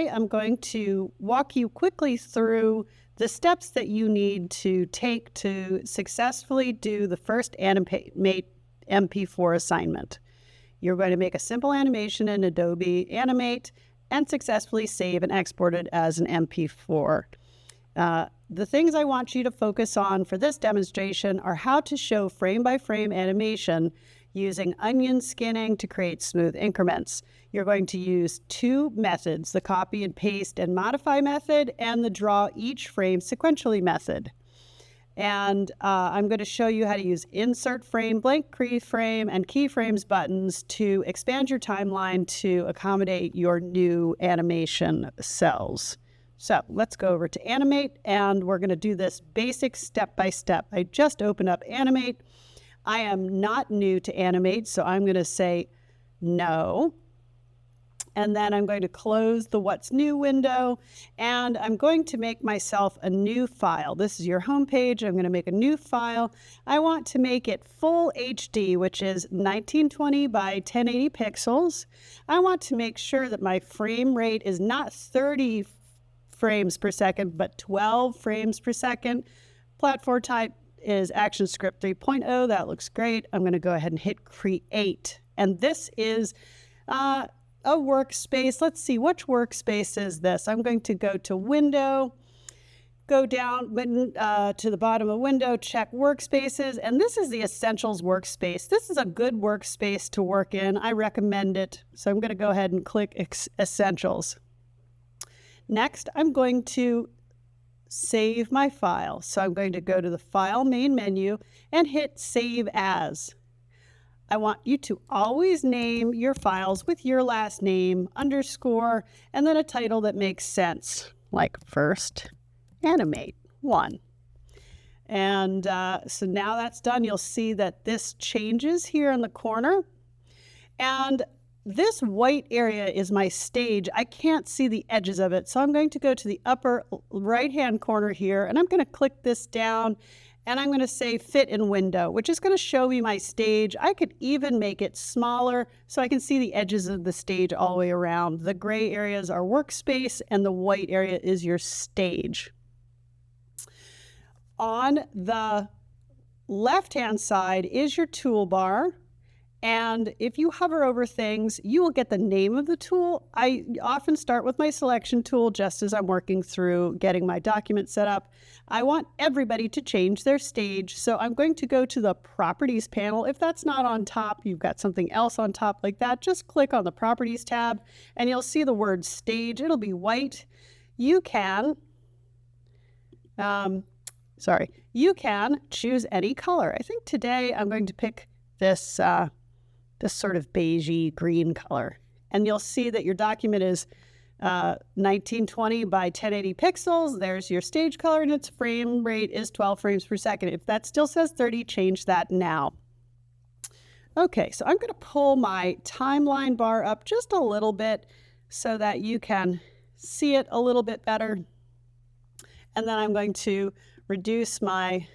I'm going to walk you quickly through the steps that you need to take to successfully do the first Animate MP4 assignment. You're going to make a simple animation in Adobe Animate and successfully save and export it as an MP4. The things I want you to focus on for this demonstration are how to show frame-by-frame animation using onion skinning to create smooth increments. You're going to use two methods, the copy and paste and modify method and the draw each frame sequentially method. And I'm going to show you how to use insert frame, blank keyframe, and keyframes buttons to expand your timeline to accommodate your new animation cells. So let's go over to Animate, and we're going to do this basic step-by-step. I just opened up Animate. I am not new to Animate, so I'm going to say no. And then I'm going to close the What's New window, and I'm going to make myself a new file. This is your home page. I'm going to make a new file. I want to make it full HD, which is 1920 by 1080 pixels. I want to make sure that my frame rate is not 30 frames per second, but 12 frames per second. Platform type is ActionScript 3.0. That looks great. I'm going to go ahead and hit Create. And this is a workspace. Let's see, which workspace is this? I'm going to go to Window, go down to the bottom of Window, check Workspaces, and this is the Essentials workspace. This is a good workspace to work in. I recommend it. So I'm going to go ahead and click Essentials. Next, I'm going to save my file. So I'm going to go to the File main menu and hit Save As. I want you to always name your files with your last name, underscore, and then a title that makes sense, like First Animate 1. And so now that's done, you'll see that this changes here in the corner. And this white area is my stage. I can't see the edges of it, so I'm going to go to the upper right-hand corner here, and I'm going to click this down, and I'm going to say Fit in Window, which is going to show me my stage. I could even make it smaller so I can see the edges of the stage all the way around. The gray areas are workspace, and the white area is your stage. On the left-hand side is your toolbar. And if you hover over things, you will get the name of the tool. I often start with my selection tool just as I'm working through getting my document set up. I want everybody to change their stage, so I'm going to go to the Properties panel. If that's not on top, you've got something else on top like that, just click on the Properties tab and you'll see the word Stage. It'll be white. You can choose any color. I think today I'm going to pick this this sort of beigey green color. And you'll see that your document is 1920 by 1080 pixels. There's your stage color, and its frame rate is 12 frames per second. If that still says 30, change that now. Okay, so I'm going to pull my timeline bar up just a little bit so that you can see it a little bit better. And then I'm going to reduce my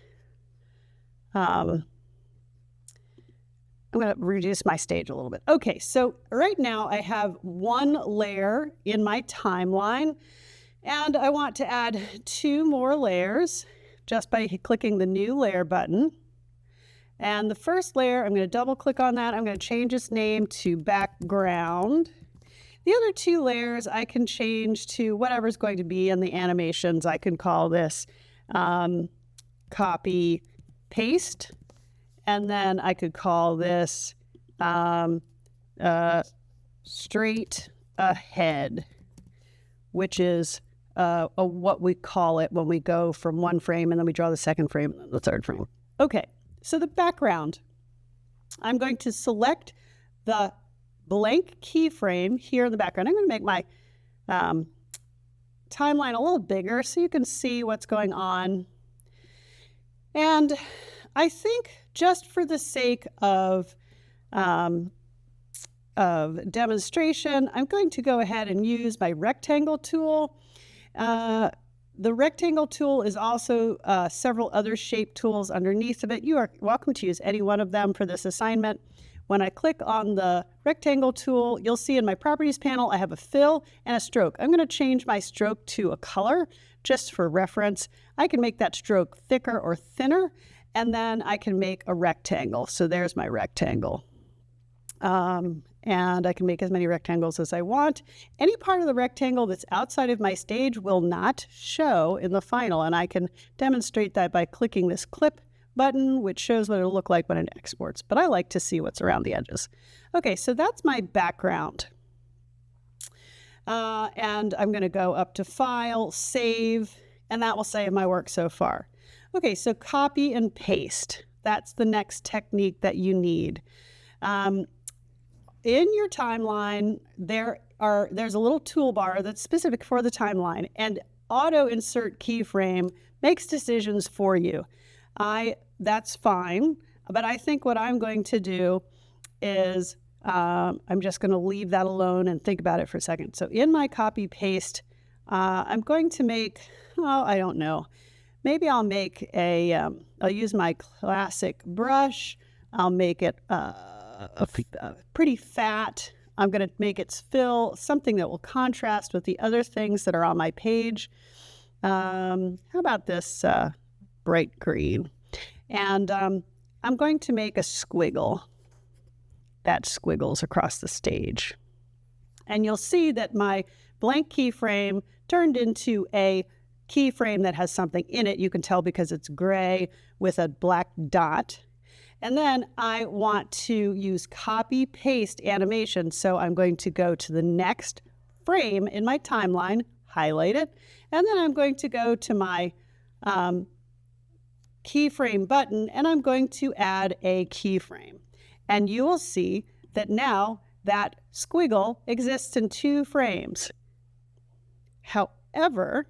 stage a little bit. Okay, so right now I have one layer in my timeline, and I want to add two more layers just by clicking the New Layer button. And the first layer, I'm going to double click on that. I'm going to change its name to Background. The other two layers I can change to whatever's going to be in the animations. I can call this Copy Paste. And then I could call this Straight Ahead, which is what we call it when we go from one frame and then we draw the second frame and then the third frame. Okay, so the background. I'm going to select the blank keyframe here in the background. I'm going to make my timeline a little bigger so you can see what's going on. And I think just for the sake of demonstration, I'm going to go ahead and use my rectangle tool. The rectangle tool is also several other shape tools underneath of it. You are welcome to use any one of them for this assignment. When I click on the rectangle tool, you'll see in my properties panel, I have a fill and a stroke. I'm going to change my stroke to a color just for reference. I can make that stroke thicker or thinner, and then I can make a rectangle. So there's my rectangle. And I can make as many rectangles as I want. Any part of the rectangle that's outside of my stage will not show in the final, and I can demonstrate that by clicking this clip button, which shows what it'll look like when it exports, but I like to see what's around the edges. Okay, so that's my background. And I'm going to go up to File, Save, and that will save my work so far. Okay, so copy and paste. That's the next technique that you need. In your timeline, there's a little toolbar that's specific for the timeline, and Auto Insert Keyframe makes decisions for you. That's fine, but I think what I'm going to do is I'm just going to leave that alone and think about it for a second. So in my copy paste, I'm going to make, I don't know, maybe I'll make I'll use my classic brush. I'll make it pretty fat. I'm going to make its fill something that will contrast with the other things that are on my page. How about this bright green? And I'm going to make a squiggle that squiggles across the stage. And you'll see that my blank keyframe turned into a keyframe that has something in it. You can tell because it's gray with a black dot. And then I want to use copy paste animation. So I'm going to go to the next frame in my timeline, highlight it, and then I'm going to go to my keyframe button, and I'm going to add a keyframe. And you will see that now that squiggle exists in 2 frames. However,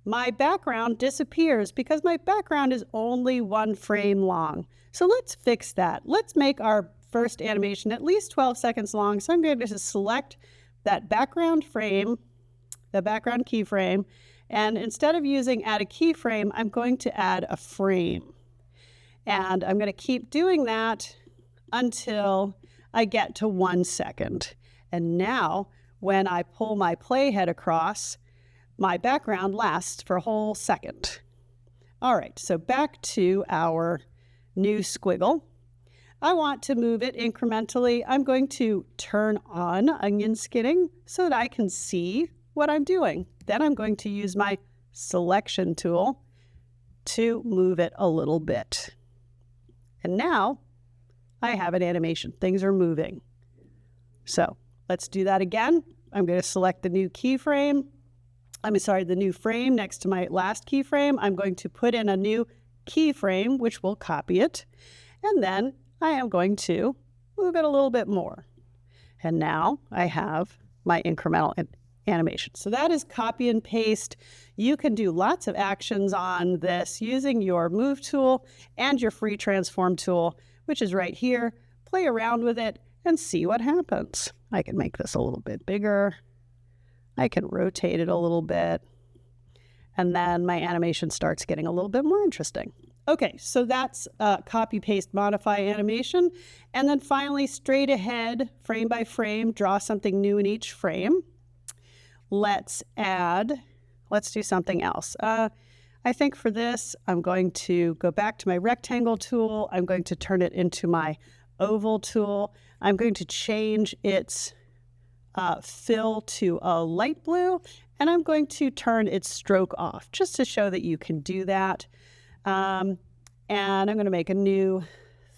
my background disappears because my background is only 1 frame long. So let's fix that. Let's make our first animation at least 12 seconds long. So I'm going to just select that background frame, the background keyframe, and instead of using add a keyframe, I'm going to add a frame. And I'm going to keep doing that until I get to 1 second. And now when I pull my playhead across, my background lasts for a whole second. All right, so back to our new squiggle. I want to move it incrementally. I'm going to turn on onion skinning so that I can see what I'm doing. Then I'm going to use my selection tool to move it a little bit. And now I have an animation. Things are moving. So let's do that again. I'm going to select the new keyframe. The new frame next to my last keyframe. I'm going to put in a new keyframe, which will copy it. And then I am going to move it a little bit more. And now I have my incremental animation. So that is copy and paste. You can do lots of actions on this using your move tool and your free transform tool, which is right here. Play around with it and see what happens. I can make this a little bit bigger. I can rotate it a little bit. And then my animation starts getting a little bit more interesting. Okay, so that's copy, paste, modify animation. And then finally, straight ahead, frame by frame, draw something new in each frame. Let's do something else. I think for this, I'm going to go back to my rectangle tool. I'm going to turn it into my oval tool. I'm going to change its fill to a light blue, and I'm going to turn its stroke off just to show that you can do that. And I'm going to make a new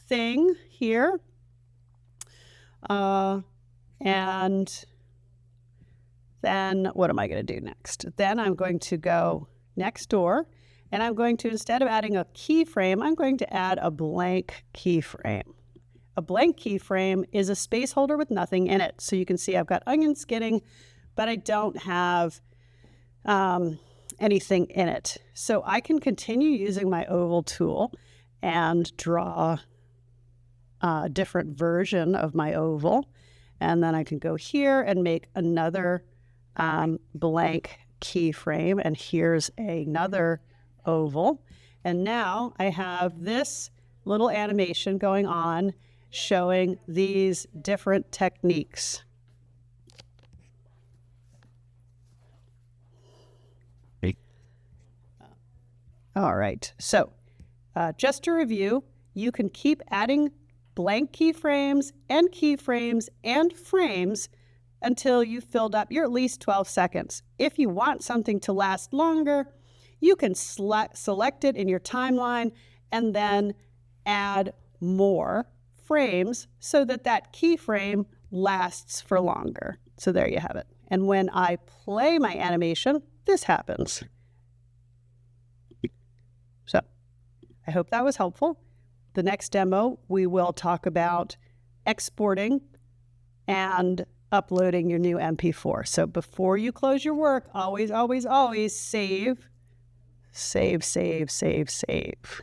thing here. And then what am I going to do next? Then I'm going to go next door, and I'm going to, instead of adding a keyframe, I'm going to add a blank keyframe. A blank keyframe is a space holder with nothing in it. So you can see I've got onion skinning, but I don't have anything in it. So I can continue using my oval tool and draw a different version of my oval. And then I can go here and make another blank keyframe. And here's another oval. And now I have this little animation going on. showing these different techniques. All right, so just to review, you can keep adding blank keyframes and frames until you've filled up your at least 12 seconds. If you want something to last longer, you can select it in your timeline and then add more frames so that that keyframe lasts for longer. So there you have it. And when I play my animation, this happens. So I hope that was helpful. The next demo, we will talk about exporting and uploading your new MP4. So before you close your work, always, always, always save, save, save, save, save.